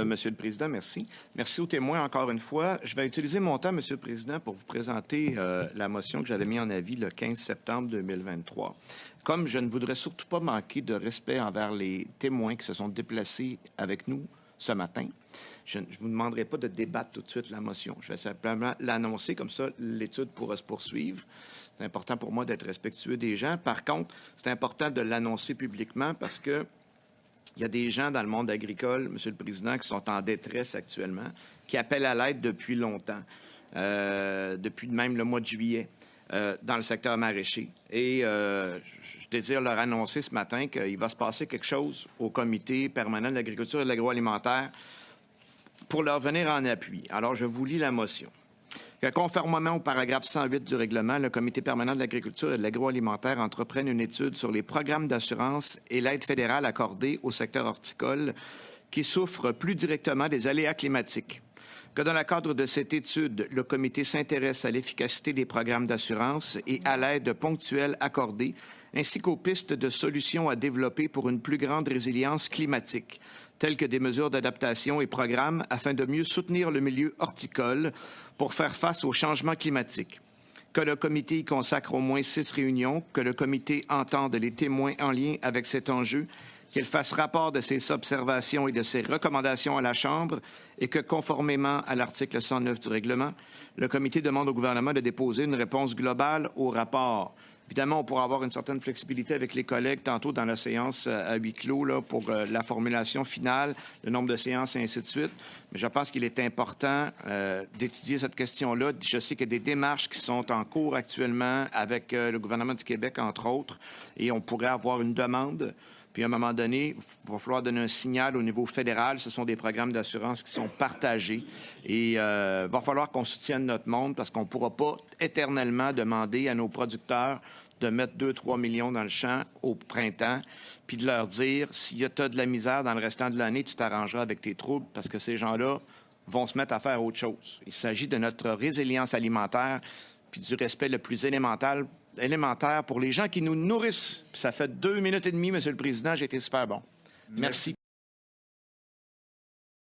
Monsieur le Président. Merci. Merci aux témoins encore une fois. Je vais utiliser mon temps, Monsieur le Président, pour vous présenter la motion que j'avais mise en avis le 15 septembre 2023. Comme je ne voudrais surtout pas manquer de respect envers les témoins qui se sont déplacés avec nous ce matin, je ne vous demanderai pas de débattre tout de suite la motion. Je vais simplement l'annoncer, comme ça l'étude pourra se poursuivre. C'est important pour moi d'être respectueux des gens. Par contre, c'est important de l'annoncer publiquement parce que il y a des gens dans le monde agricole, Monsieur le Président, qui sont en détresse actuellement, qui appellent à l'aide depuis longtemps, depuis même le mois de juillet, dans le secteur maraîcher. Et je désire leur annoncer ce matin qu'il va se passer quelque chose au Comité permanent de l'agriculture et de l'agroalimentaire pour leur venir en appui. Alors, je vous lis la motion. Que, conformément au paragraphe 108 du règlement, le Comité permanent de l'agriculture et de l'agroalimentaire entreprenne une étude sur les programmes d'assurance et l'aide fédérale accordée au secteur horticole qui souffre plus directement des aléas climatiques. Que dans le cadre de cette étude, le Comité s'intéresse à l'efficacité des programmes d'assurance et à l'aide ponctuelle accordée, ainsi qu'aux pistes de solutions à développer pour une plus grande résilience climatique, telles que des mesures d'adaptation et programmes afin de mieux soutenir le milieu horticole pour faire face au changement climatique. Que le comité y consacre au moins 6 réunions, que le comité entende les témoins en lien avec cet enjeu, qu'il fasse rapport de ses observations et de ses recommandations à la Chambre et que, conformément à l'article 109 du règlement, le comité demande au gouvernement de déposer une réponse globale au rapport. Évidemment, on pourra avoir une certaine flexibilité avec les collègues tantôt dans la séance à huis clos là, pour la formulation finale, le nombre de séances et ainsi de suite. Mais je pense qu'il est important d'étudier cette question-là. Je sais qu'il y a des démarches qui sont en cours actuellement avec le gouvernement du Québec, entre autres, et on pourrait avoir une demande. Puis, à un moment donné, il va falloir donner un signal au niveau fédéral. Ce sont des programmes d'assurance qui sont partagés. Et il va falloir qu'on soutienne notre monde parce qu'on ne pourra pas éternellement demander à nos producteurs de mettre 2-3 millions dans le champ au printemps, puis de leur dire, si tu as de la misère dans le restant de l'année, tu t'arrangeras avec tes troubles parce que ces gens-là vont se mettre à faire autre chose. Il s'agit de notre résilience alimentaire puis du respect le plus élémentaire pour les gens qui nous nourrissent. Puis ça fait 2 minutes et demie, Monsieur le Président, j'ai été super bon. Merci.